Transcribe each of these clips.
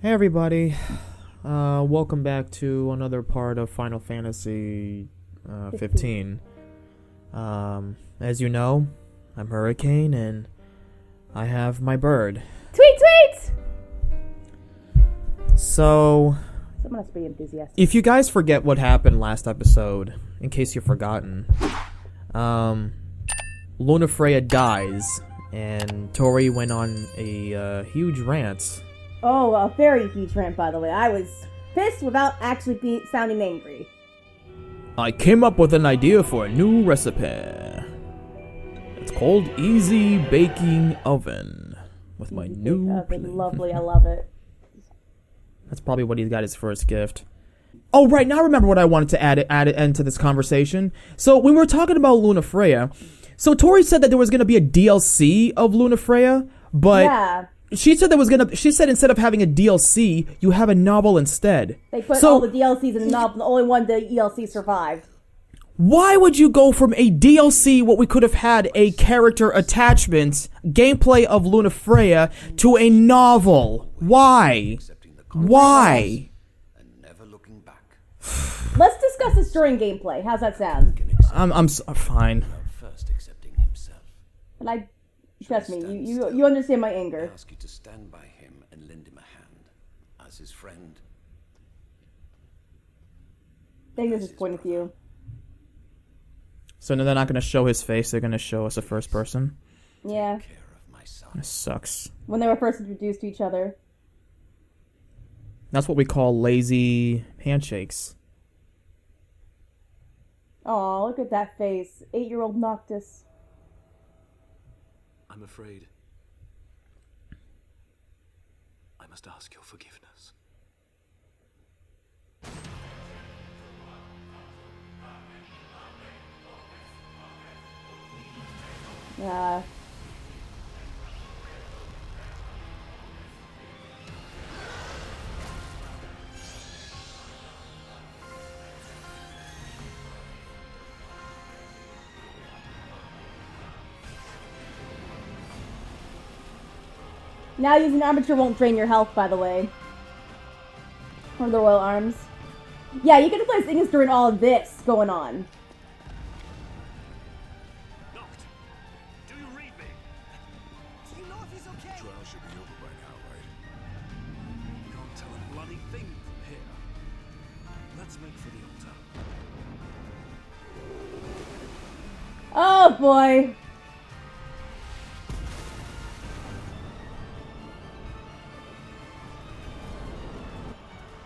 Hey everybody, welcome back to another part of Final Fantasy 15. As you know, I'm Hurricane and I have my bird. Tweet, tweet! So, Someone has to be enthusiastic. if you guys forget what happened last episode, in case you've forgotten, Lunafreya dies and Tori went on a huge rant. Oh, a very huge rant, by the way. I was pissed without actually sounding angry. I came up with an idea for a new recipe. It's called Easy Baking Oven. With my new Oven, lovely, I love it. That's probably what he got his first gift. Oh, right, now I remember what I wanted to add into this conversation. So, when we were talking about Lunafreya, so Tori said that there was going to be a DLC of Lunafreya, but Yeah. she said instead of having a DLC, you have a novel instead. They put all the DLCs in the novel, and the only one the DLC survived. Why would you go from a DLC, what we could have had a character attachment, gameplay of Lunafreya, to a novel? Why? Why? Let's discuss this during gameplay. How's that sound? I'm fine. And trust me, you understand my anger. Ask you to stand by him and lend him a hand as his friend. I think this is point of view. So they're not going to show his face, they're going to show us a first person? Yeah. Care of my son. That sucks. When they were first introduced to each other. That's what we call lazy handshakes. Aw, look at that face. 8-year-old Noctis. I'm afraid I must ask your forgiveness. Now using armature won't drain your health, by the way. Or the Royal Arms. Yeah, you can replace Ignius during all of this going on. Knocked. Do you read me? Do you know if he's okay? Trial should be over by now, right? You can't tell a bloody thing from here. Let's make for the altar. Oh boy.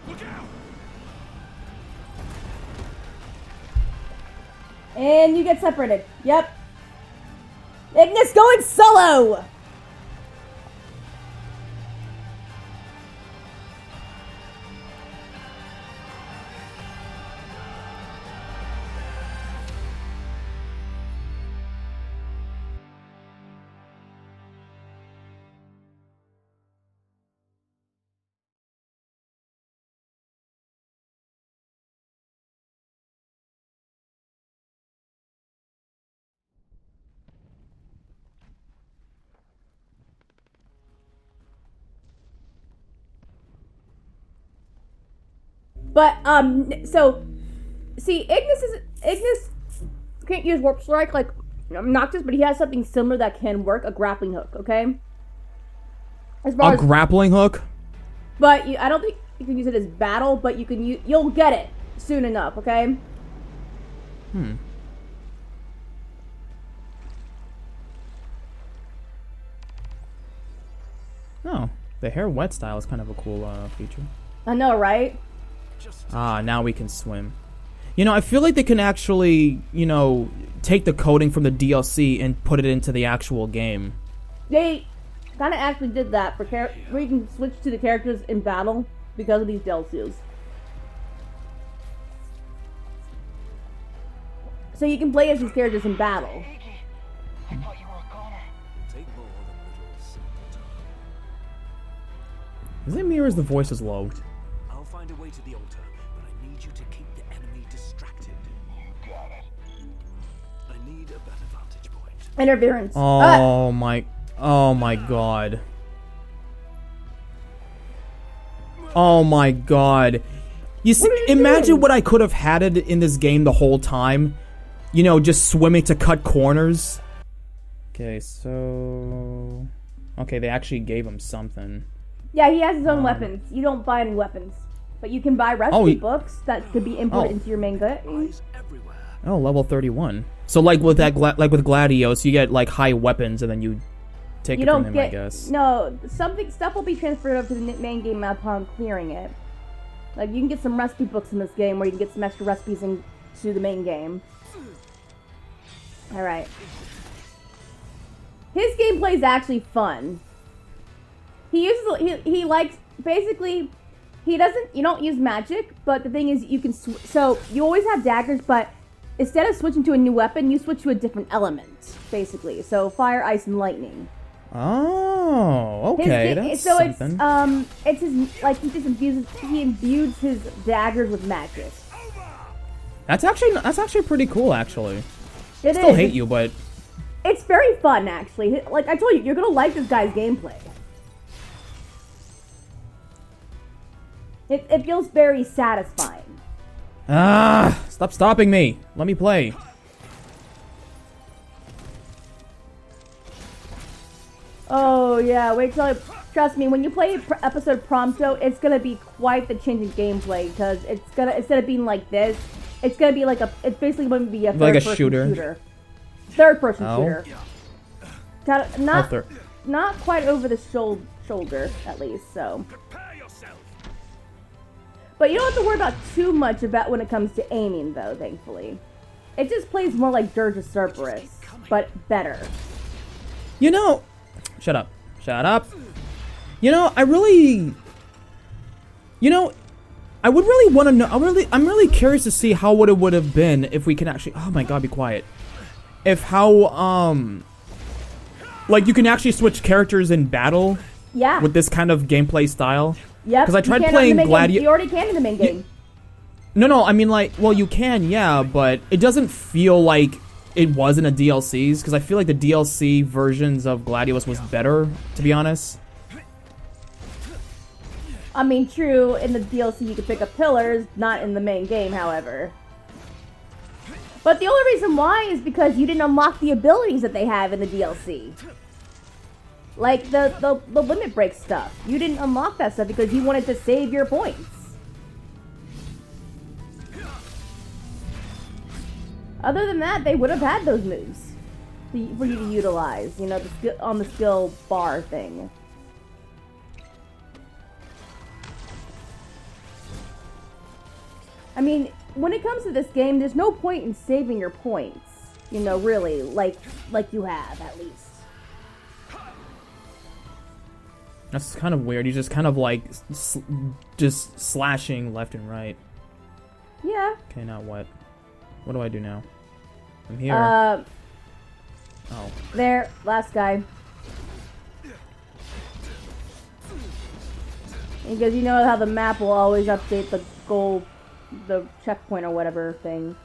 Look out! And you get separated. Yep. Ignius going solo! But, so, see, Ignius can't use Warp Strike like Noctis, but he has something similar that can work, a grappling hook, okay? A grappling hook? But I don't think you can use it as battle, but you'll get it soon enough, okay? Oh, the hair wet style is kind of a cool feature. I know, right? Now we can swim. You know, I feel like they can actually, take the coding from the DLC and put it into the actual game. They kind of actually did that for where you can switch to the characters in battle because of these DLCs. So you can play as these characters in battle. Take more than little simpleton. Is it me or is the voice as low? I'll find a way to the altar, but I need you to keep the enemy distracted. You got it. I need a better vantage point. Interference. Oh my god. Oh my god. You see, imagine what I could have had it in this game the whole time. You know, just swimming to cut corners. Okay, so... Okay, they actually gave him something. Yeah, he has his own weapons. You don't buy any weapons. But you can buy recipe books that could be imported into your main game. Oh, level 31. So like with that, like with Gladios, you get like high weapons and then you take it from him, I guess. No, stuff will be transferred over to the main game upon clearing it. Like, you can get some recipe books in this game where you can get some extra recipes into the main game. Alright. His gameplay is actually fun. He likes, basically, you don't use magic, but the thing is, you can, so you always have daggers, but instead of switching to a new weapon, you switch to a different element, basically. So, fire, ice, and lightning. Oh, okay, that's so something. It's his, like, he imbues his daggers with magic. That's actually pretty cool, actually. It Still is. hate you, but It's very fun, actually. Like I told you, you're gonna like this guy's gameplay. It feels very satisfying. Stop stopping me. Let me play. Oh yeah, trust me, when you play episode Prompto, it's gonna be quite the change in gameplay, because it's gonna, instead of being like this, it's gonna be like it's basically gonna be a third-person shooter. Third-person shooter. Not quite over the shoulder, at least, so. But you don't have to worry about too much about when it comes to aiming, though, thankfully. It just plays more like Dirge of Cerberus, but better. You know, shut up. You know, I would really want to know. I'm really curious to see how it would have been if we can actually. Oh my god, be quiet. If like you can actually switch characters in battle. Yeah. With this kind of gameplay style. Yep. Because I tried playing Gladiator. You already can in the main game. No, I mean like, well, you can, yeah, but it doesn't feel like it was in the DLCs, because I feel like the DLC versions of Gladius was better, to be honest. I mean, true, in the DLC you could pick up pillars, not in the main game, however. But the only reason why is because you didn't unlock the abilities that they have in the DLC. Like the limit break stuff. You didn't unlock that stuff because you wanted to save your points. Other than that, they would have had those moves for you to utilize, you know, on the skill bar thing. I mean, when it comes to this game, there's no point in saving your points, you know, really, like you have, at least. That's kind of weird. He's just kind of like, just slashing left and right. Yeah. Okay, now what? What do I do now? I'm here. Oh. There, last guy. Because you know how the map will always update the goal, the checkpoint or whatever thing.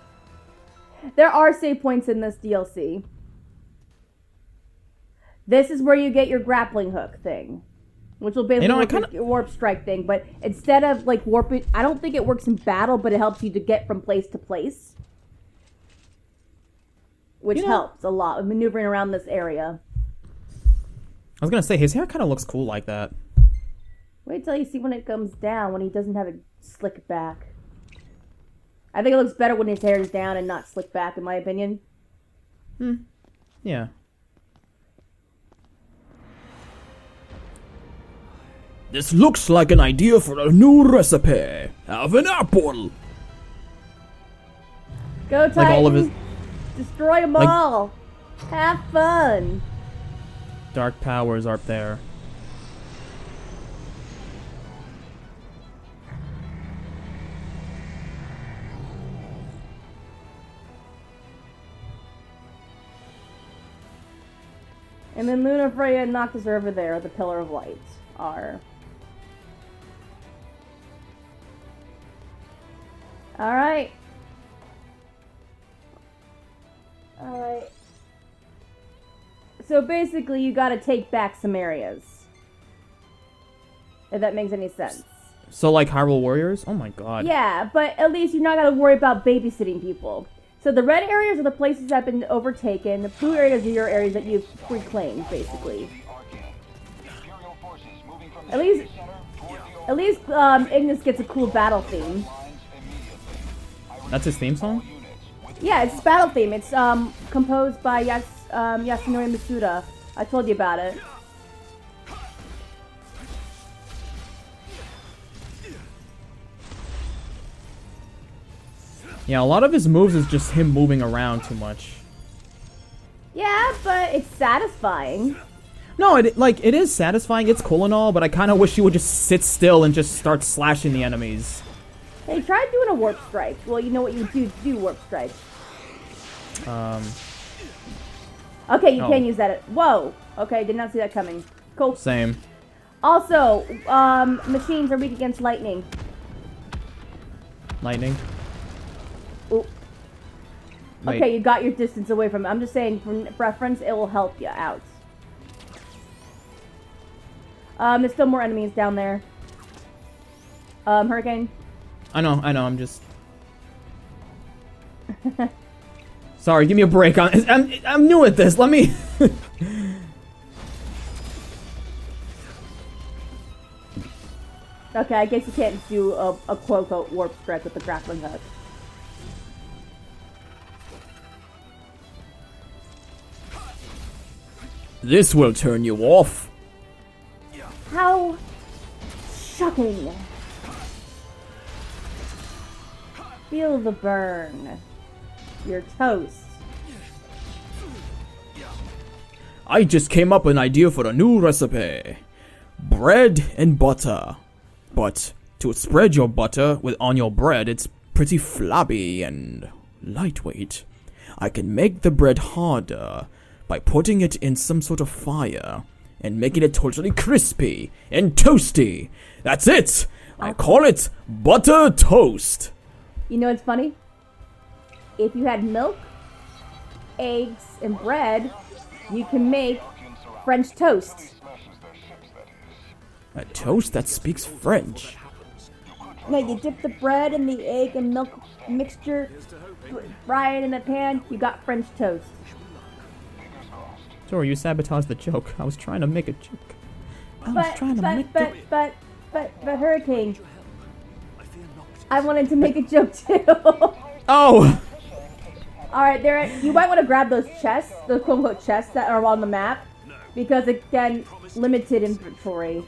There are save points in this DLC. This is where you get your grappling hook thing. Which will basically work your warp strike thing, but instead of like warping, I don't think it works in battle, but it helps you to get from place to place. Which helps a lot with maneuvering around this area. I was gonna say, his hair kind of looks cool like that. Wait till you see when it comes down, when he doesn't have it slick back. I think it looks better when his hair is down and not slick back, in my opinion. Yeah. This looks like an idea for a new recipe. Have an apple. Go Titan. Like all of his Destroy them all. Have fun. dark powers are up there. And then Luna, Freya, and Noctis are over there. The Pillar of Light are. Alright. Alright. So basically, you gotta take back some areas. If that makes any sense. So like Hyrule Warriors? Oh my god. Yeah, but at least you're not gonna worry about babysitting people. So the red areas are the places that have been overtaken. The blue areas are your areas that you've reclaimed, basically. At least Ignis gets a cool battle theme. That's his theme song? Yeah, it's his battle theme. It's composed by Yasunori Masuda. I told you about it. Yeah, a lot of his moves is just him moving around too much. Yeah, but it's satisfying. No, it is satisfying. It's cool and all, but I kind of wish he would just sit still and just start slashing the enemies. Hey, try doing a warp strike. Well, you know what you would do to do warp strike. Okay, you can use that. Whoa. Okay, did not see that coming. Cool. Same. Also, machines are weak against lightning. Lightning. Ooh. Wait. Okay, you got your distance away from it. I'm just saying, for preference, it will help you out. There's still more enemies down there. Hurricane? I know, I'm just... Sorry, give me a break. I'm new at this, let me... Okay, I guess you can't do a quote-unquote warp strike with the grappling hook. This will turn you off. How shocking. Feel the burn. You're toast. I just came up with an idea for a new recipe. Bread and butter. But to spread your butter on your bread, it's pretty flabby and lightweight. I can make the bread harder by putting it in some sort of fire and making it totally crispy and toasty. That's it! I call it butter toast. You know what's funny? If you had milk, eggs, and bread, you can make French toast. A toast that speaks French. No, you dip the bread in the egg and milk mixture, fry it in a pan, you got French toast. Sorry, you sabotaged the joke. I was trying to make a joke. But Hurricane, I wanted to make a joke too. Oh! Alright, you might want to grab those chests, those quote-unquote chests that are on the map, because again, limited inventory.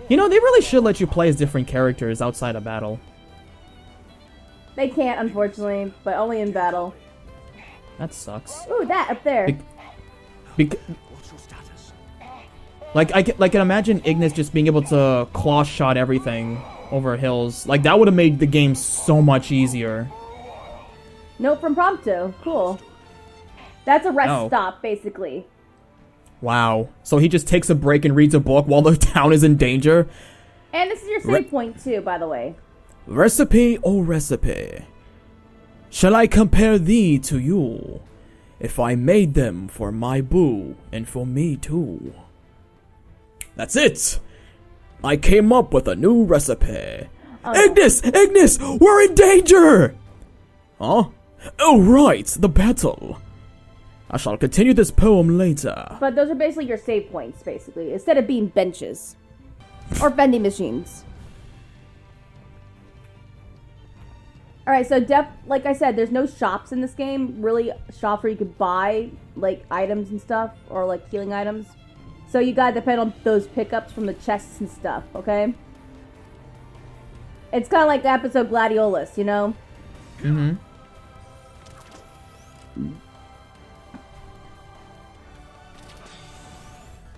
You know, they really should let you play as different characters outside of battle. They can't, unfortunately, but only in battle. That sucks. Ooh, that up there. Like, I can imagine Ignis just being able to claw shot everything over hills. Like, that would have made the game so much easier. Nope from Prompto. Cool. That's a rest Oh. stop, basically. Wow. So he just takes a break and reads a book while the town is in danger? And this is your save point, too, by the way. Recipe, oh recipe. Shall I compare thee to you? If I made them for my boo, and for me too. That's it! I came up with a new recipe. Ignis! Ignis! We're in danger! Huh? Oh right, the battle. I shall continue this poem later. But those are basically your save points, basically, instead of being benches. Or vending machines. Alright, so like I said, there's no shops in this game. Really, shops where you could buy, like, items and stuff. Or, like, healing items. So you gotta depend on those pickups from the chests and stuff, okay? It's kind of like the episode Gladiolus, you know? Mm-hmm.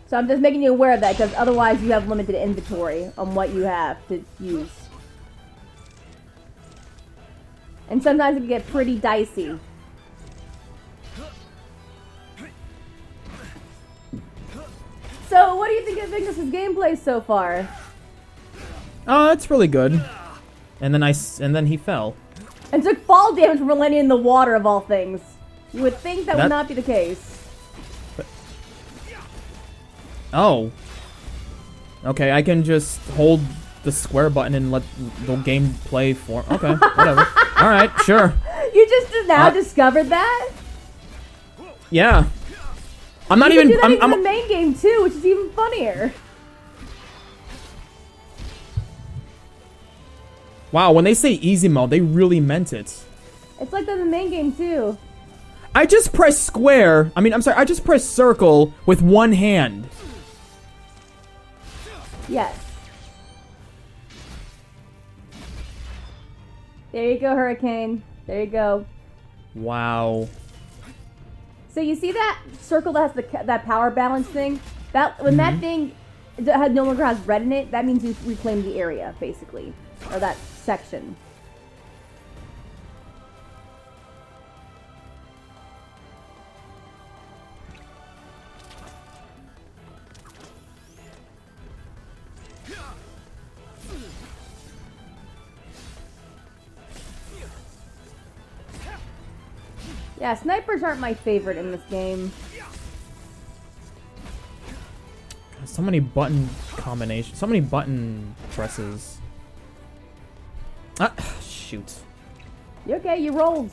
So I'm just making you aware of that, because otherwise you have limited inventory on what you have to use. And sometimes it can get pretty dicey. So, what do you think of Ignis' gameplay so far? Oh, it's really good. And then he fell. And took fall damage from landing in the water, of all things. You would think that would not be the case. Oh. Okay, I can just hold the square button and let the game play for... Okay, whatever. Alright, sure. You just now discovered that? Yeah. I'm not You even... can do that I'm, in the main game too, which is even funnier. Wow, when they say easy mode, they really meant it. It's like that in the main game too. I just press square. I just press circle with one hand. Yes. There you go, Hurricane. There you go. Wow. So you see that circle that has that power balance thing? That when that thing no longer has red in it, that means you've reclaimed the area, basically, or that section. Yeah, snipers aren't my favorite in this game. So many button combinations. So many button presses. Ah, shoot. You okay? You rolled.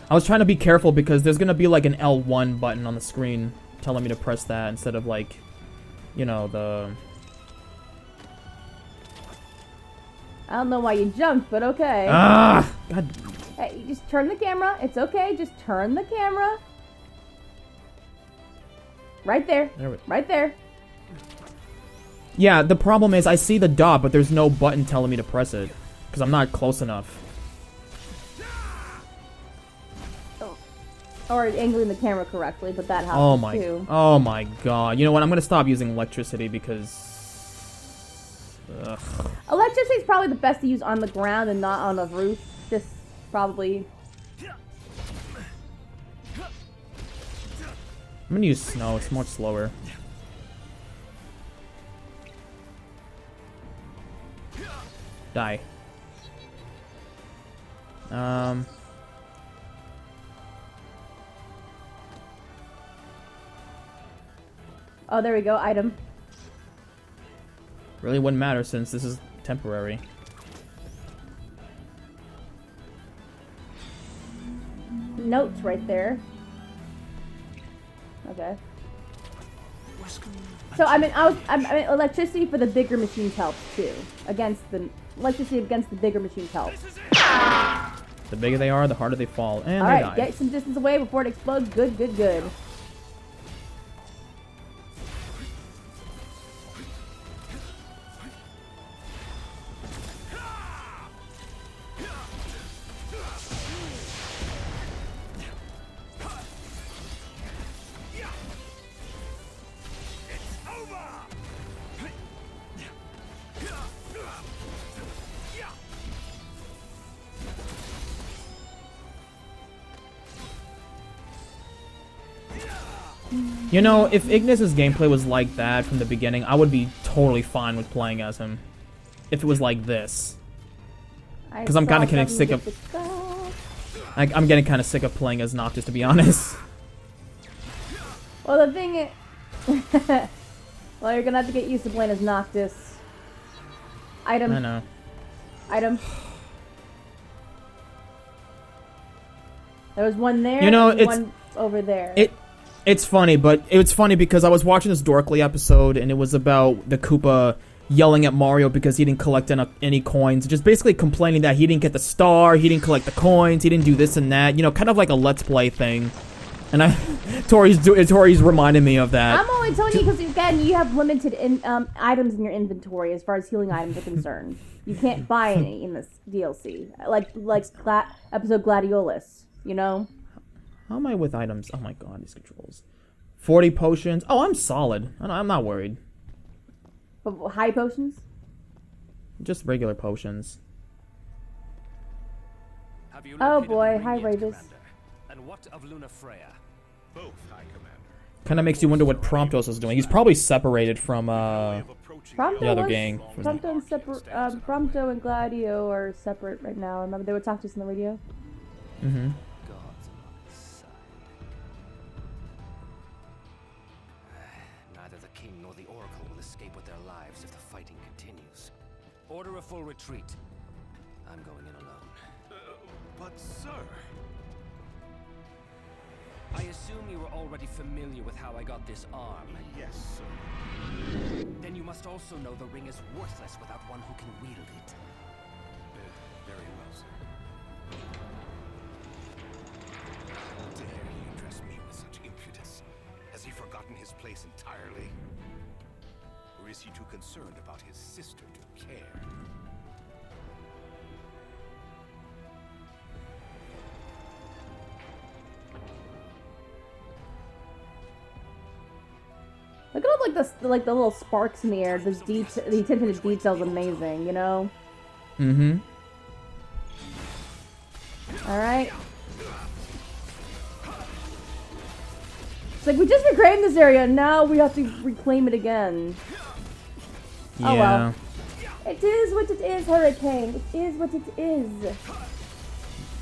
I was trying to be careful because there's gonna be like an L1 button on the screen telling me to press that instead of like, you know, the... I don't know why you jumped, but okay. Ah! God. Hey, you just turn the camera. It's okay. Just turn the camera. Right there. Right there. Yeah, the problem is I see the dot, but there's no button telling me to press it. Because I'm not close enough. Oh. Or angling the camera correctly, but that happens too. Oh my god. You know what? I'm going to stop using electricity because... Ugh. Electricity is probably the best to use on the ground and not on a roof. Just probably... I'm going to use snow. It's much slower. Die. Oh, there we go. Item. Really wouldn't matter since this is temporary. Notes right there. Okay. So I mean, electricity for the bigger machines helps too. Electricity against the bigger machines helps. The bigger they are, the harder they fall, and All they right, die. get some distance away before it explodes. Good, good, good. You know, if Ignius' gameplay was like that from the beginning, I would be totally fine with playing as him. If it was like this. Because I'm kind of getting sick of... I'm getting kind of sick of playing as Noctis, to be honest. Well, the thing is... well, you're gonna have to get used to playing as Noctis. Item. I know. Item. There was one there, you know, and one over there. It's funny, but it's funny because I was watching this Dorkly episode, and it was about the Koopa yelling at Mario because he didn't collect any coins. Just basically complaining that he didn't get the star, he didn't collect the coins, he didn't do this and that. You know, kind of like a Let's Play thing. And Tori's reminding me of that. I'm only telling you because, again, you have limited items in your inventory as far as healing items are concerned. You can't buy any in this DLC. Like episode Gladiolus, you know? How am I with items? Oh my god, these controls. 40 potions. Oh, I'm solid. I'm not worried. But high potions? Just regular potions. Oh boy, hi Ravis. And what of Luna Freya? Both, High Commander. Kind of makes you wonder what Promptos is doing. He's probably separated from the other gang. Prompto and Gladio are separate right now. Remember they were talking to us on the radio? Mm-hmm. God's on my side. Neither the king Order a full retreat. I'm going in alone. But sir... I assume you were already familiar with how I got this arm. Yes, sir. Then you must also know the ring is worthless without one who can wield it. Very well, sir. How dare he address me with such impudence? Has he forgotten his place entirely? Or is he too concerned about his sister to care? Look at all like the little sparks in the air. The attention to detail is amazing, you know. Mm-hmm. All right. It's like we just reclaimed this area, now we have to reclaim it again. Yeah. Oh well. It is what it is, Hurricane. It is what it is.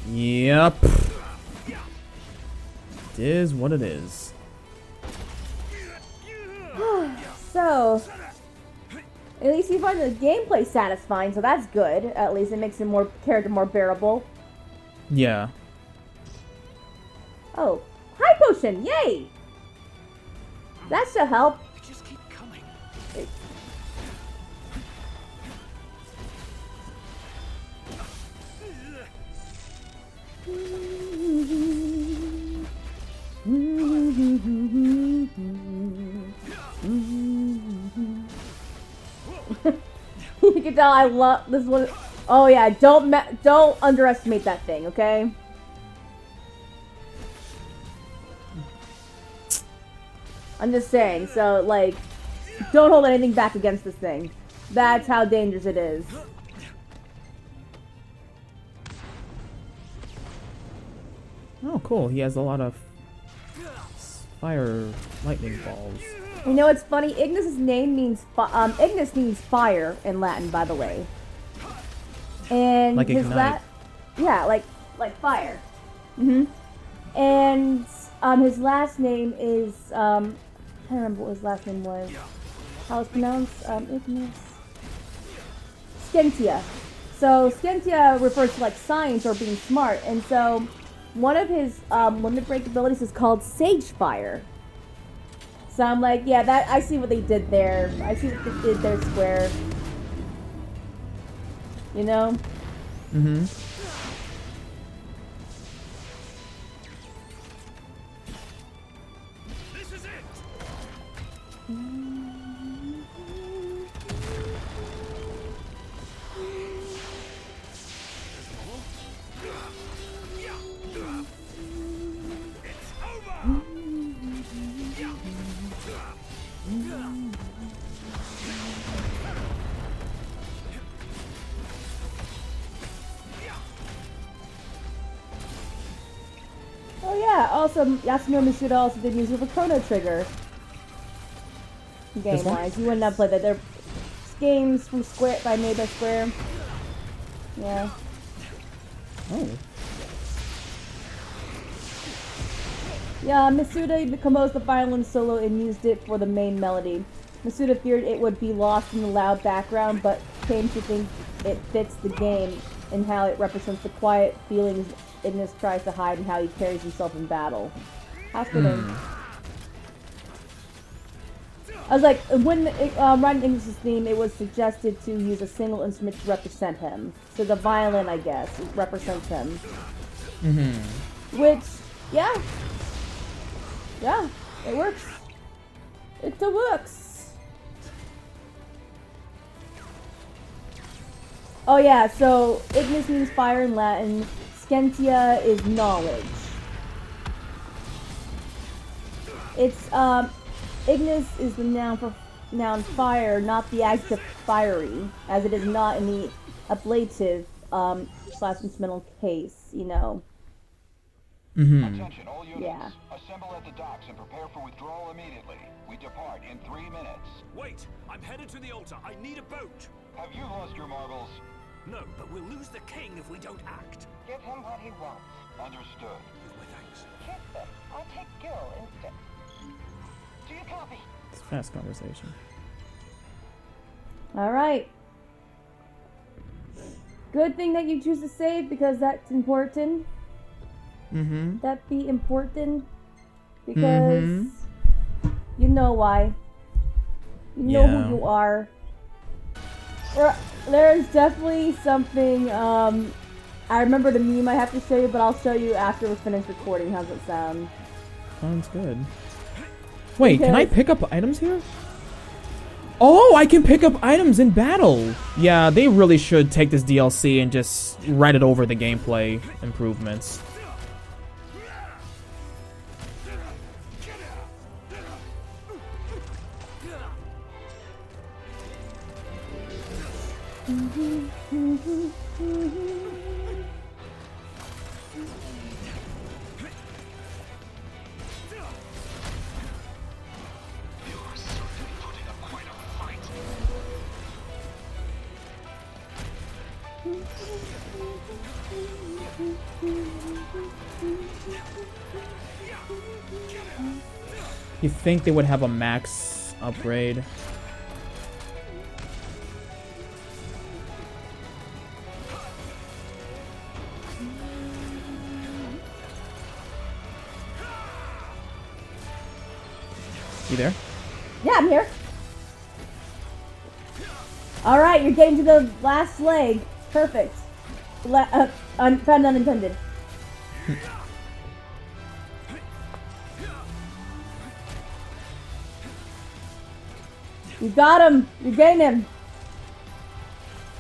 Yep. It is what it is. So, at least you find the gameplay satisfying, so that's good. At least it makes the character more bearable. Yeah. Oh, high potion! Yay! That should help. They just keep coming. You can tell I love this one. Oh yeah, don't underestimate that thing, okay? I'm just saying. So like, don't hold anything back against this thing. That's how dangerous it is. Oh, cool. He has a lot of fire lightning balls. You know what's funny? Ignis's name means Ignis means fire in Latin, by the way. And Like his ignite. yeah, like fire. And his last name is I can't remember what his last name was. How it's pronounced? Ignis. Scientia. So Scientia refers to like science or being smart, and so one of his limit break abilities is called Sage Fire. So I'm like, yeah, that I see what they did there. I see what they did there, Square. You know? Mm-hmm. This is it! Oh yeah, also Yasuno Misuda also did music for Chrono Trigger. This one? Game-wise, you wouldn't have played that. They're games from Square, made by Square. Yeah. Oh. Yeah, Masuda composed the violin solo and used it for the main melody. Masuda feared it would be lost in the loud background, but came to think it fits the game and how it represents the quiet feelings Ignis tries to hide and how he carries himself in battle. Hospital. I was like, when writing Ignis' theme, it was suggested to use a single instrument to represent him. So the violin, I guess, represents him. Which, yeah. Yeah, it works. It works. Oh yeah, so Ignis means fire in Latin. Scientia is knowledge. It's Ignis is the noun for fire, not the adjective fiery, as it is not in the ablative slash instrumental case, you know. Attention, all units. Yeah. Assemble at the docks and prepare for withdrawal immediately. We depart in 3 minutes. Wait! I'm headed to the altar. I need a boat! Have you lost your marbles? No, but we'll lose the king if we don't act. Give him what he wants. Understood. With my thanks. Kiss them. I'll take Gil instead. Do you copy? It's a fast conversation. Alright. Good thing that you choose to save because that's important. Mm-hmm. That be important because you know why. You know Yeah. who you are. There's definitely something. I remember the meme I have to show you, but I'll show you after we're finished recording. How's it sound? Sounds good. Wait, can I Because- pick up items here? Oh, I can pick up items in battle! Yeah, they really should take this DLC and just write it over the gameplay improvements. You think they would have a max upgrade? You there? Yeah, I'm here. All right, you're getting to the last leg. Perfect. Found unintended. You got him. You're getting him.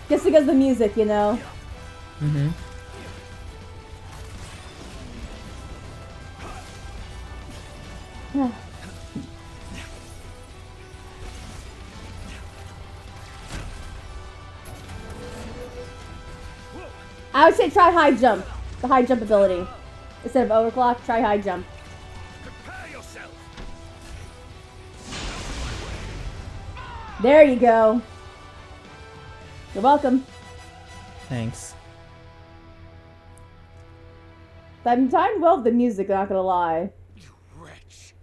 Just because of the music, you know. Mm-hmm. I would say try high jump. The high jump ability. Instead of overclock, try high jump. Prepare yourself. There you go. You're welcome. Thanks. I'm timed well with the music, not gonna lie. You wretch.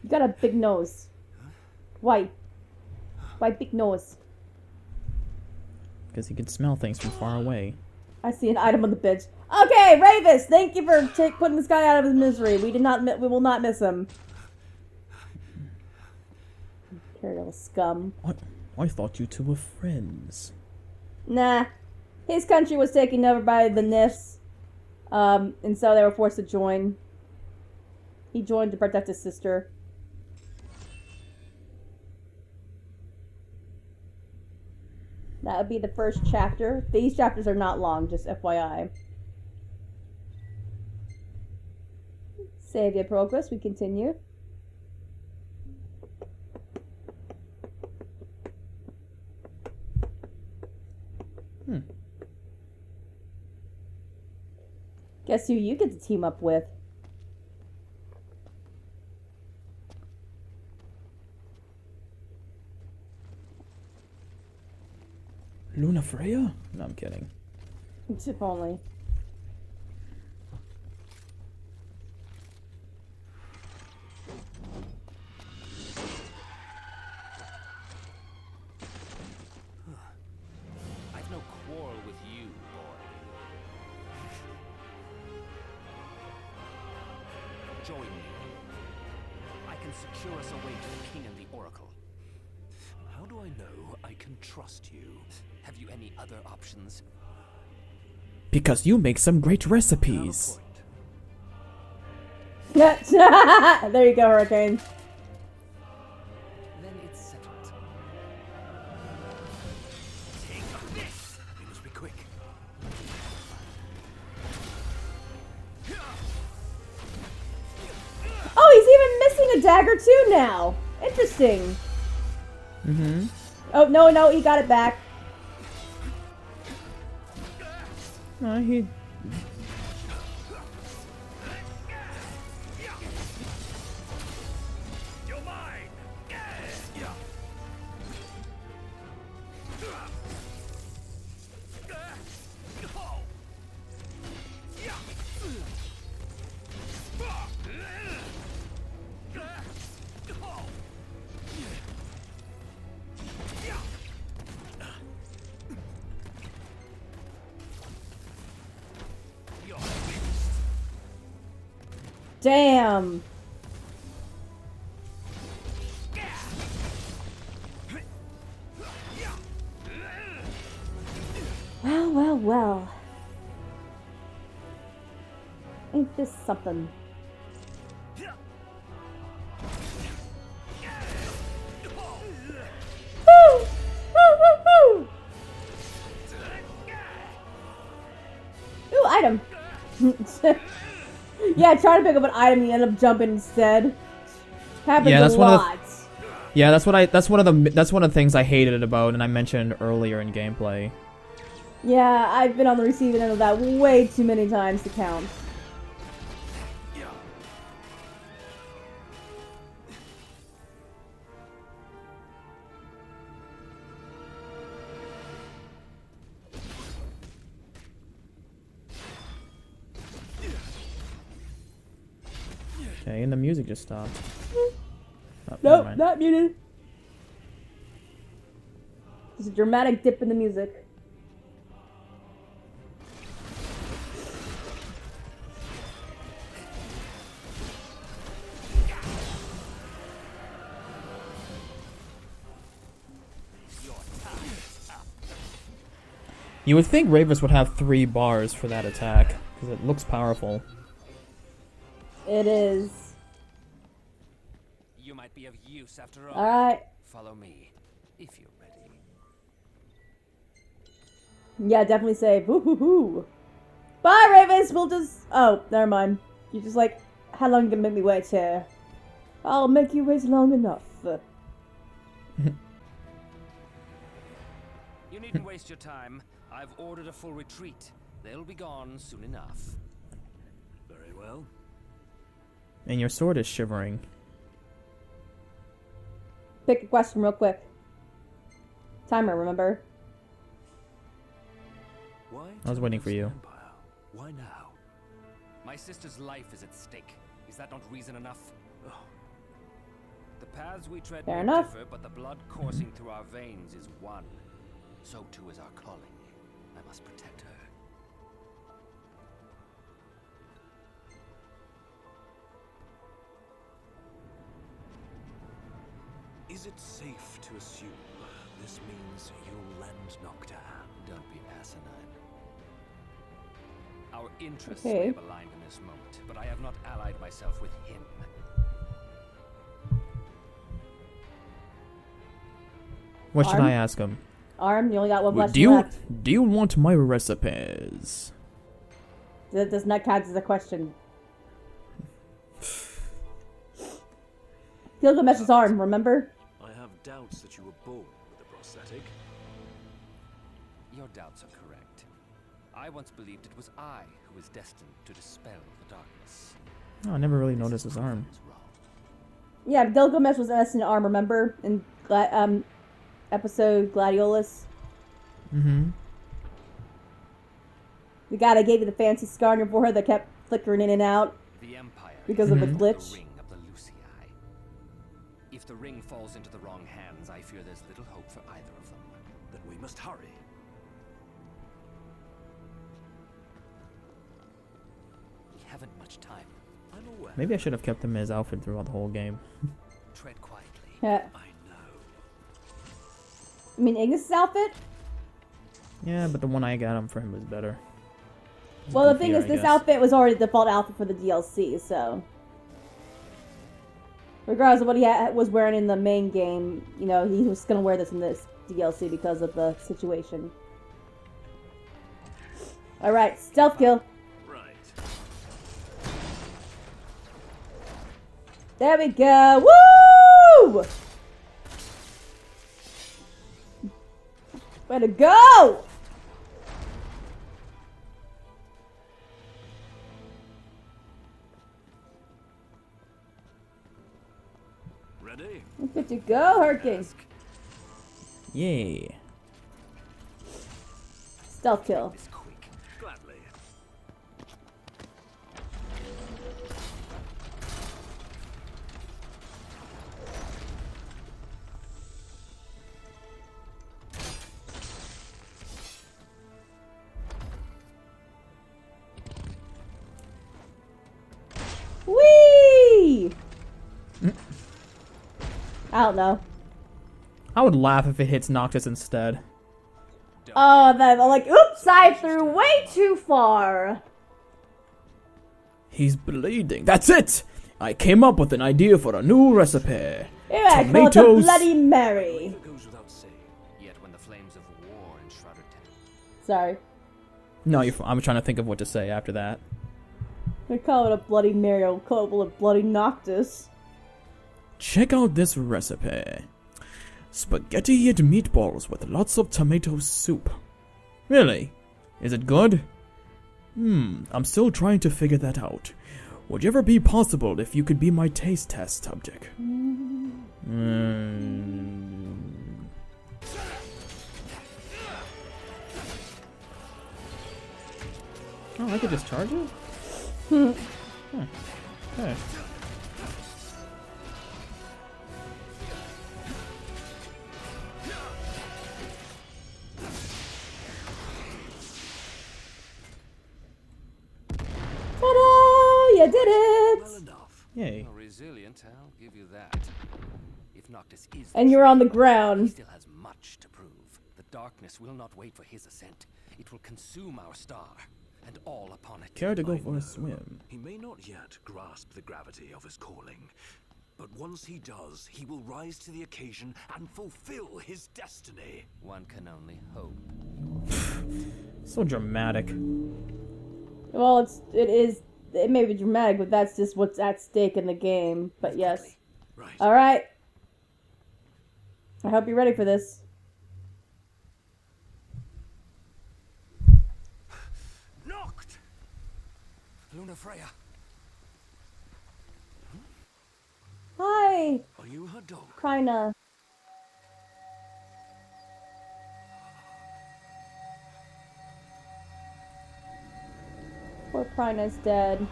You got a big nose. Why? Why big nose? Because he can smell things from far away. I see an item on the bench. Okay, Ravis, thank you for putting this guy out of his misery. We will not miss him. Imperial scum. I thought you two were friends. Nah. His country was taken over by the Nifs. And so they were forced to join. He joined to protect his sister. That would be the first chapter. These chapters are not long, just FYI. Save your progress, we continue. Guess who you get to team up with? Luna Freya? No, I'm kidding. If only. I've no quarrel with you, boy. Join me. I can secure us a way to the king and the oracle. How do I know I can trust you? Have you any other options? Because you make some great recipes. There you go, Hurricane. Then it's settled. Take this. We must be quick. Oh, he's even missing a dagger too now. Interesting. Mm-hmm. Oh, no, he got it back. He... You're mine. Damn. Well, well, well. Ain't this something? Woo! Woo, woo, woo! Ooh, item. Yeah, try to pick up an item and you end up jumping instead. Happens Yeah, that's a one of the- lot. Yeah, that's one of the things I hated it about, and I mentioned earlier in gameplay. Yeah, I've been on the receiving end of that way too many times to count. Okay, and the music just stopped. Oh, never Nope, mind. not muted. There's a dramatic dip in the music. You would think Ravis would have 3 bars for that attack, because it looks powerful. It is. You might be of use after all. Alright. Follow me, if you're ready. Yeah, definitely save. Woo-hoo-hoo. Bye, Ravis! We'll just... Oh, never mind. You're just like, how long you gonna make me wait here? I'll make you wait long enough. You needn't waste your time. I've ordered a full retreat. They'll be gone soon enough. Very well. And your sword is shivering. Pick a question real quick. Timer, remember? Why I was waiting for you. Empire? Why now? My sister's life is at stake. Is that not reason enough? Ugh. The paths we tread Fair may enough. differ, but the blood coursing through our veins is one. So too is our calling. I must protect her. Is it safe to assume this means you'll land Nocta? Don't be asinine. Our interests Okay. may have aligned in this moment, but I have not allied myself with him. What should Arm? I ask him? Arm, you only got one question Do you left. do you want my recipes? That does not count as a question. Gilgamesh's arm, remember? I have doubts that you were born with a prosthetic. Your doubts are correct. I once believed it was I who was destined to dispel the darkness. Oh, I never really noticed his arm. Is wrong. Yeah, Gilgamesh was an arm, remember? In episode Gladiolus. Mm-hmm. The guy that gave you the fancy scar on your forehead that kept flickering in and out. The Empire Because is of the the glitch? ring of the Lucii. If the ring falls into the wrong hands, I fear there's little hope for either of them. Then we must hurry. We haven't much time. I'm aware. Maybe I should have kept him in his outfit throughout the whole game. Tread quietly. Yeah. I know. I mean, Ignis' outfit? Yeah, but the one I got him for him was better. Well, the thing Goofier, is, I this guess. outfit was already the default outfit for the DLC, so... Regardless of what he was wearing in the main game, you know, he was gonna wear this in this DLC because of the situation. Alright, stealth kill. Right. There we go. Woo! Way to go! Ready? Good to go, Hurricane. Yeah. Stealth kill. This quick. Gladly. Whee! don't know. I would laugh if it hits Noctis instead. Oh, then I'm like, oops, I threw way too far. He's bleeding. That's it! I came up with an idea for a new recipe. Yeah, I call it the Bloody Mary. It goes without saying. Yet when the flames of war enshrouded him. Sorry. No, I'm trying to think of what to say after that. I call it a Bloody Mary. I'll call it a Bloody Noctis. Check out this recipe. Spaghetti and meatballs with lots of tomato soup. Really? Is it good? I'm still trying to figure that out. Would it ever be possible if you could be my taste test subject? Oh, I could just charge it? Okay. Ta-da! You did it! Well enough. Yay. Well, resilient, I'll give you that. If Noctis is And you're on the he ground. still has much to prove. The darkness will not wait for his ascent. It will consume our star, and all upon it. Care to go I for know. a swim? He may not yet grasp the gravity of his calling, but once he does, he will rise to the occasion and fulfill his destiny. One can only hope. So dramatic. Well, it may be dramatic, but that's just what's at stake in the game. But yes. Right. Alright. I hope you're ready for this. Knocked! Luna Freya. Hi, Are you her dog? Kryna. Poor Kryna's dead.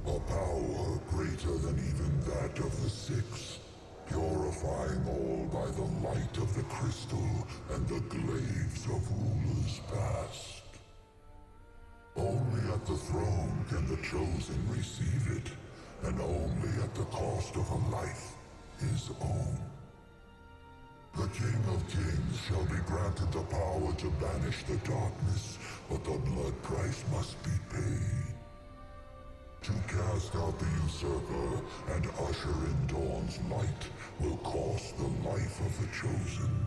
A power greater than even that of the Six, purifying all by the light of the crystal and the glaives of rulers past. Only at the throne can the chosen receive it, and only at the cost of a life, his own. The King of Kings shall be granted the power to banish the darkness, but the blood price must be paid. To cast out the usurper and usher in Dawn's light will cost the life of the chosen.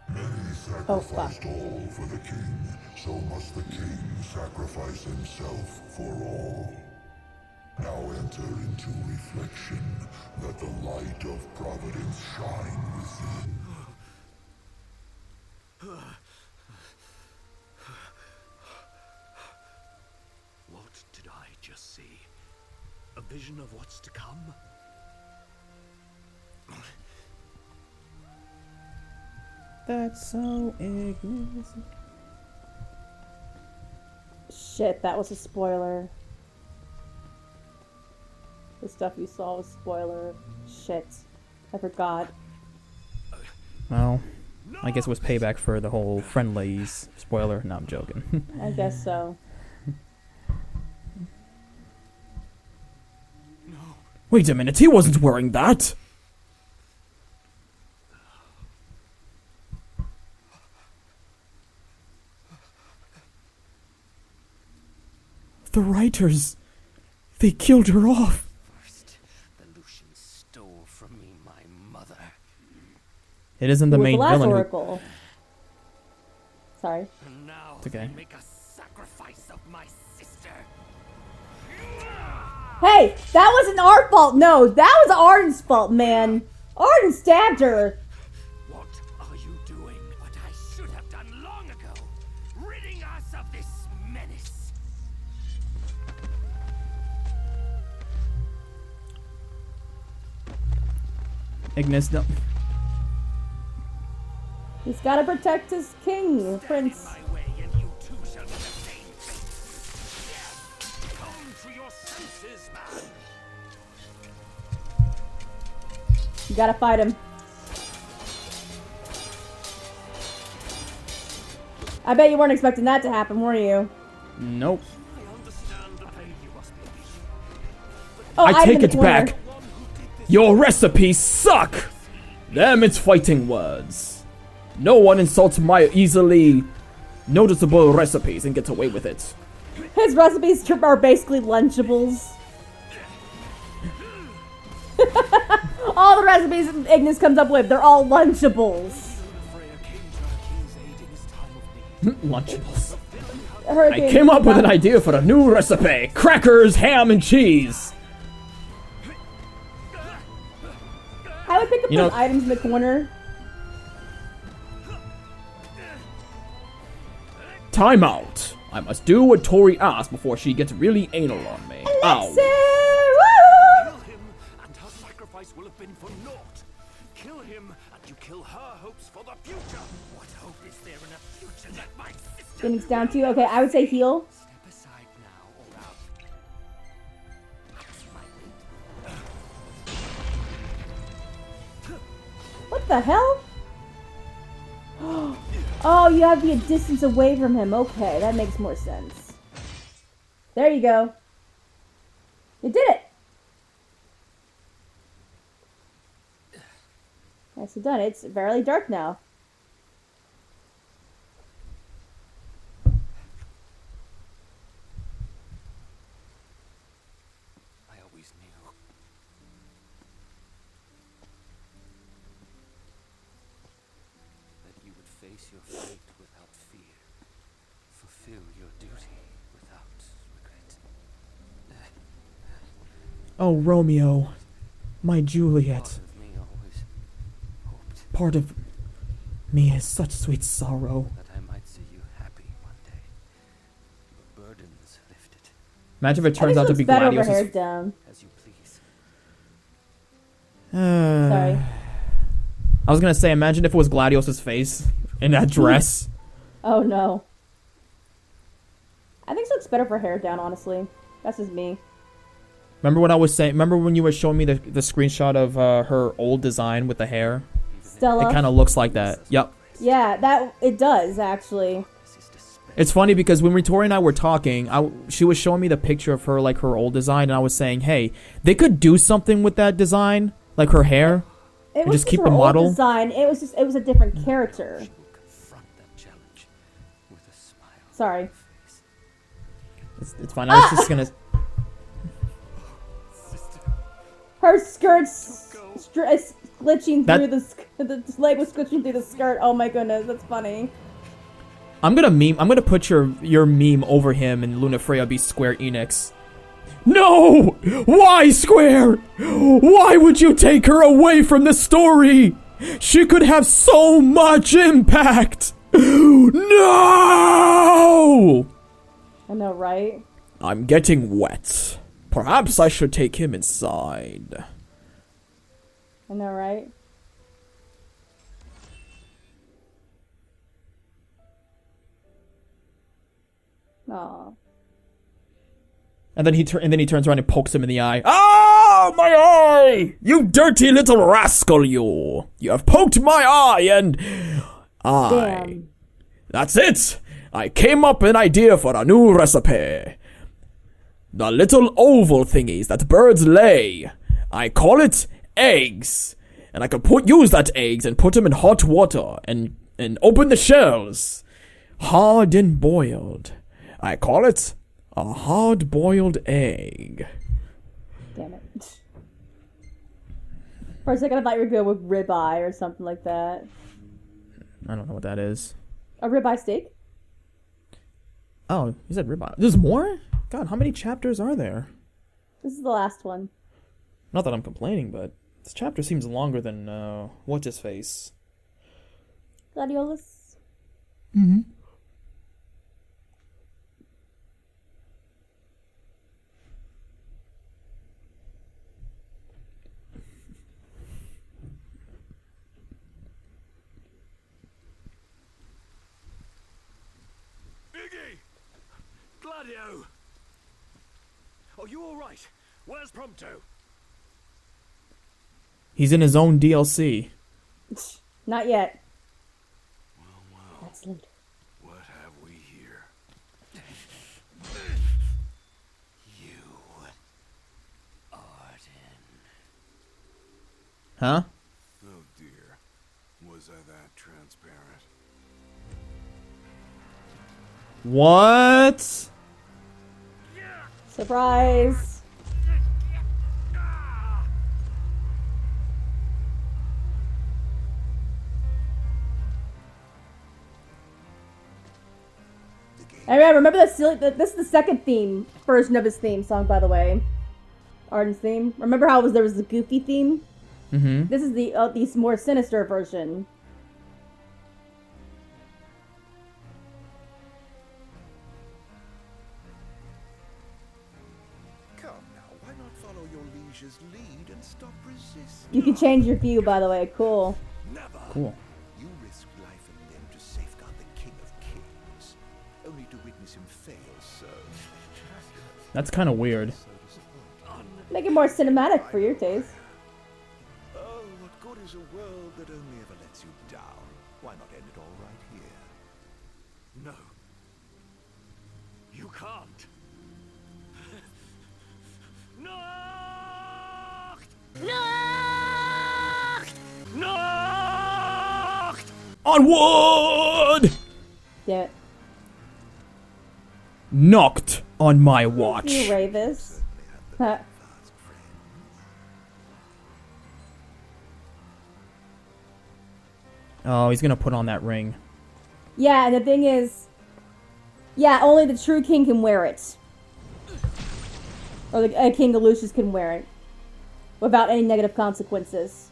Many sacrificed all for the king, so must the king sacrifice himself for all. Now enter into reflection, let the light of providence shine within. What did I just see? A vision of what's to come? That's so Ignius. Shit, that was a spoiler. The stuff you saw was spoiler. Shit. I forgot. Well, I guess it was payback for the whole friendlies spoiler. No, I'm joking. I guess so. Wait a minute, he wasn't wearing that! The writers, they killed her off. First, the Lucians stole from me my mother. It isn't the Who was main the last villain who... Oracle? Sorry. And now It's okay. they make a sacrifice of my sister. Hey, that wasn't our fault. No, that was Arden's fault, man. Arden stabbed her. What are you doing? What I should have done long ago, ridding us of this menace. Ignis, no. He's gotta protect his king, prince. My way, and you too shall be the same fate. Yes, come to your senses, man. You gotta fight him. I bet you weren't expecting that to happen, were you? Nope. I understand the pain you must be. Oh, I I'm in take the it corner. back. Your recipes suck! Damn its fighting words. No one insults my easily noticeable recipes and gets away with it. His recipes are basically Lunchables. All the recipes Ignius comes up with, they're all Lunchables. Lunchables. I came up with an idea for a new recipe. Crackers, ham, and cheese. I would pick up those items in the corner. Time out. I must do what Tori asked before she gets really anal on me. Ow. Kill him, and her sacrifice will have been for naught. Kill him, and you kill her hopes for the future. What hope is there in a future that my sister... Phoenix down 2. Okay, I would say heal. Step aside now, or I'll... What the hell? Oh, you have to be a distance away from him. Okay, that makes more sense. There you go. You did it! Nicely done. It's fairly dark now. I always knew. That you would face your fate without fear. Fulfill your duty without regret. Oh, Romeo. My Juliet. Part of me always hoped Part of me has such sweet sorrow. that I might see you happy one day. Your burdens lifted, Imagine if it turns out to be better over Gladius'. hair down. as you please. Sorry. I was gonna say, imagine if it was Gladius' face in that dress. Oh no. I think this looks better for hair down, honestly. That's just me. Remember when I was saying? Remember when you were showing me the screenshot of her old design with the hair? Stella. It kind of looks like that. Yep. Yeah, that it does actually. It's funny because when Tori and I were talking, she was showing me the picture of her, like her old design, and I was saying, hey, they could do something with that design, like her hair. It was just keep her the old model. design. It was a different character. She will confront that challenge with a smile. Sorry. It's fine. I was just gonna. Her skirt's glitching through the leg was glitching through the skirt. Oh my goodness, that's funny. I'm gonna put your meme over him and Luna Freya be Square Enix. No! Why, Square? Why would you take her away from the story? She could have so much impact! No! I know, right? I'm getting wet. Perhaps I should take him inside. I know, right? Aw. And then he turns around and pokes him in the eye. Ah, my eye! You dirty little rascal, you! You have poked my eye, and Damn. That's it! I came up with an idea for a new recipe. The little oval thingies that birds lay. I call it eggs. And I can use that eggs and put them in hot water and open the shells. Hard and boiled. I call it a hard-boiled egg. Damn it. For a second I thought you were good with ribeye or something like that. I don't know what that is. A ribeye steak? Oh, you said ribeye. There's more? God, how many chapters are there? This is the last one. Not that I'm complaining, but this chapter seems longer than, what's-his-face? Gladiolus? Mm-hmm. Iggy! Gladio! Are you alright? Where's Prompto? He's in his own DLC. Not yet. Well, That's later. what have we here? You, Arden. Huh? Oh dear. Was I that transparent? What? Surprise. I remember that silly. This is the second theme version of his theme song, by the way. Arden's theme. Remember how there was the goofy theme? Mm-hmm. This is the more sinister version. Come now, why not follow your liege's lead and stop resisting? You can change your view, by the way. Cool. Never. Cool. You risked life and limb to safeguard the King of Kings, only to witness him fail so. That's kind of weird. So disappointing. Make it more cinematic for your taste. Oh, what good is a world that only ever lets you down? Why not end it all right here? No. You can't. Nacht! Onward! Damn it. Knocked on my watch. You Ravis. Huh. Oh, he's gonna put on that ring. Yeah, and the thing is, yeah, only the true king can wear it. Or King of Lucius can wear it. Without any negative consequences.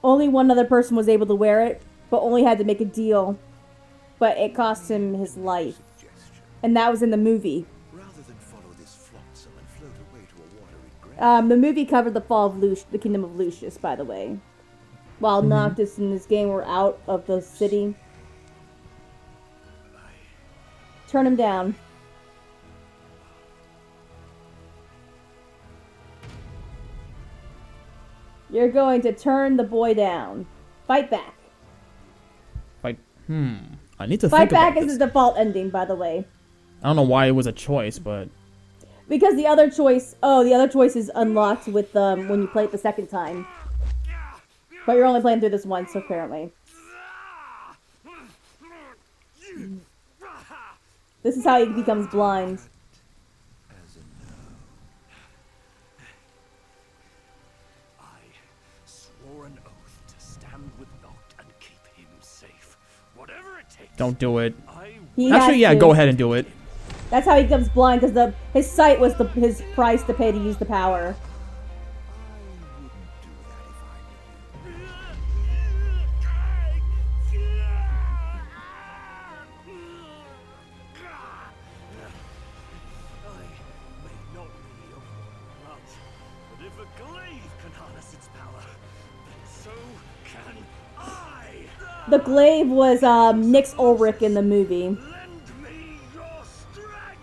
Only one other person was able to wear it, but only had to make a deal. But it cost him his life. And that was in the movie. Rather than follow this flotsam and float away to a watery grave. The movie covered the fall of the kingdom of Lucius, by the way. While Noctis and this game were out of the city. Turn him down. You're going to turn the boy down. Fight back. Fight. I need to Fight think back about is this. the default ending, by the way. I don't know why it was a choice, but Because the other choice, the other choice is unlocked with when you play it the second time. But you're only playing through this once, apparently. This is how he becomes blind. I swore an oath to stand with Noct and keep him safe. Whatever it takes. don't do it. He Actually, has yeah, to. go ahead and do it. That's how he becomes blind, because his sight was his price to pay to use the power. But if a glaive can harness its power, then so can I. The glaive was Nix Ulrich in the movie. Lend me your strength.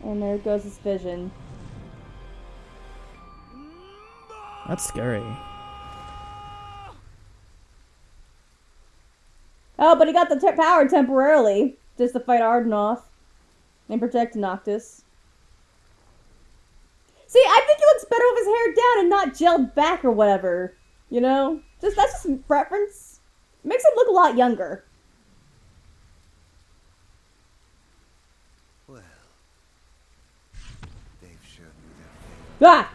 And there goes his vision. That's scary. Oh, but he got the power temporarily, just to fight Arden off and protect Noctis. See, I think he looks better with his hair down and not gelled back or whatever. You know, that's just preference. Makes him look a lot younger. Well, they've shown you their Ah!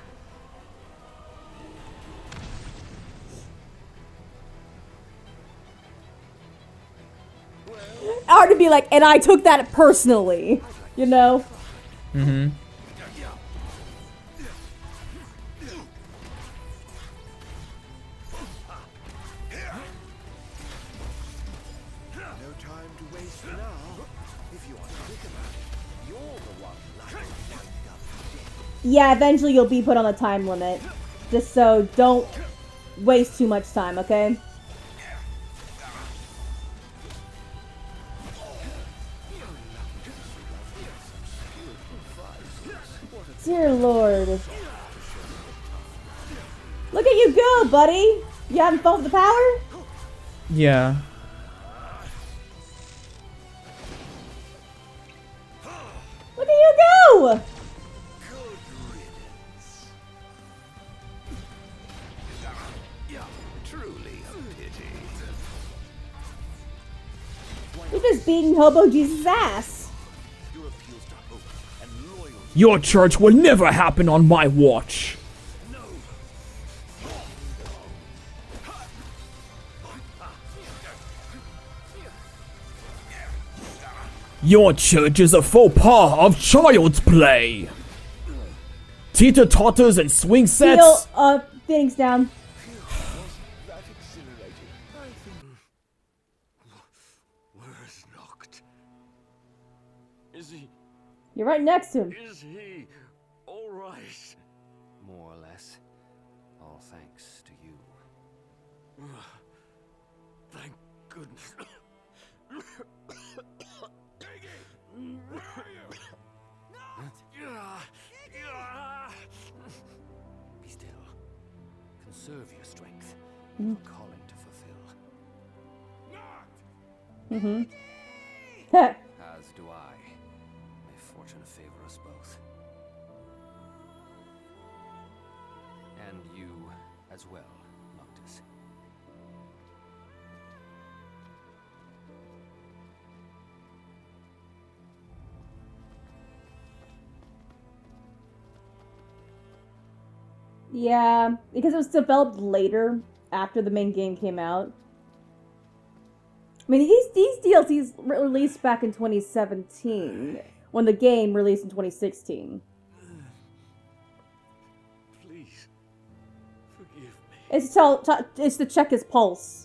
Arden be like, and I took that personally. You know? Mm-hmm. No time to waste now. If you want to think about it, you're the one lying lined up for death. Yeah, eventually you'll be put on a time limit. Just so don't waste too much time, okay? Dear Lord. Look at you go, buddy! You having fun with the power? Yeah. You're just beating Hobo Jesus' ass. Your appeals to hope and loyalty. Your church will never happen on my watch. No. Your church is a faux pas of child's play. Teeter-totters and swing sets. Heal, Phoenix down. That exhilarating. I think. Where's Noct? Is he? You're right next to him. Is he all right? More or less. All thanks to you. Thank goodness. Be still. Conserve your strength. You've a calling to fulfill. As do I. May fortune favor us both. And you as well, Noctis. Yeah, because it was developed later, after the main game came out. I mean, these DLCs released back in 2017, when the game released in 2016. Please, forgive me. It's to check his pulse.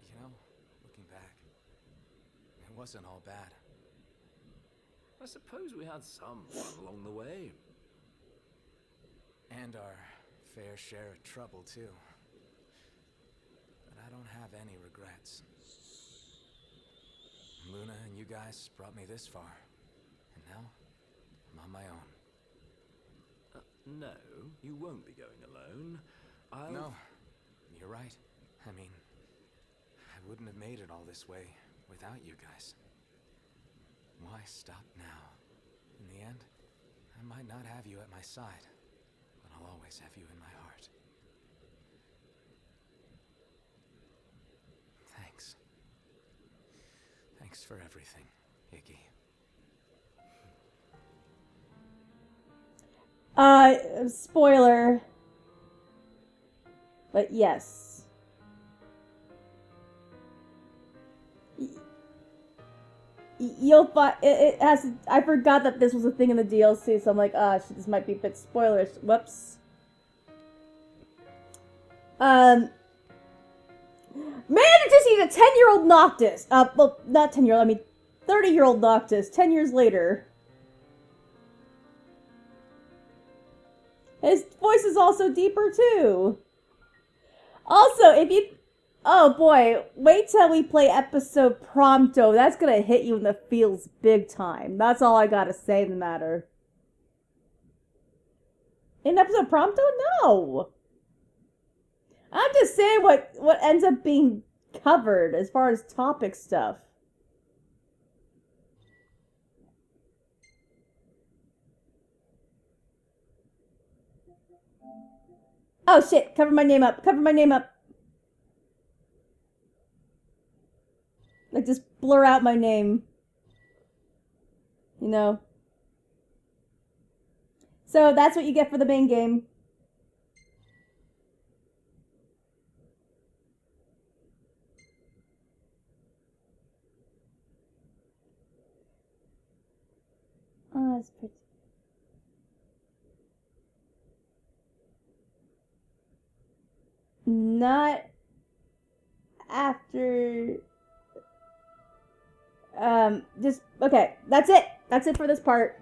You know, looking back, it wasn't all bad. I suppose we had some fun along the way. And our fair share of trouble, too. But I don't have any regrets. Luna and you guys brought me this far. And now, I'm on my own. No, you won't be going alone. No, you're right. I mean, I wouldn't have made it all this way without you guys. Why stop now? In the end, I might not have you at my side, but I'll always have you in my heart. Thanks. Thanks for everything, Iggy. Spoiler. But yes. You'll find it has. I forgot that this was a thing in the DLC, so I'm like, shit, this might be a bit spoilers. Whoops. Man, it just needs a 10-year-old Noctis. Well, not 10-year-old. I mean, 30-year-old Noctis. 10 years later. His voice is also deeper too. Also, if you... Oh boy, wait till we play episode Prompto. That's gonna hit you in the feels big time. That's all I gotta say in the matter. In episode Prompto? No! I'm just saying what ends up being covered as far as topic stuff. Oh shit, cover my name up. Cover my name up. Like, just blur out my name. You know? So, that's what you get for the main game. Oh, that's pretty. Not after... okay, that's it. That's it for this part.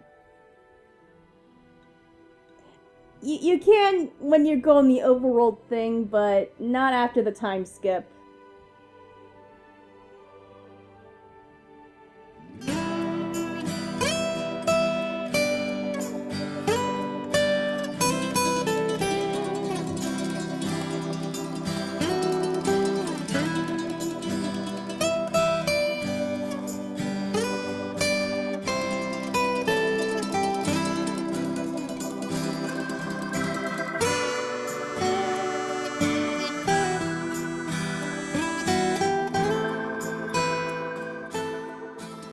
You can when you're going the overworld thing, but not after the time skip.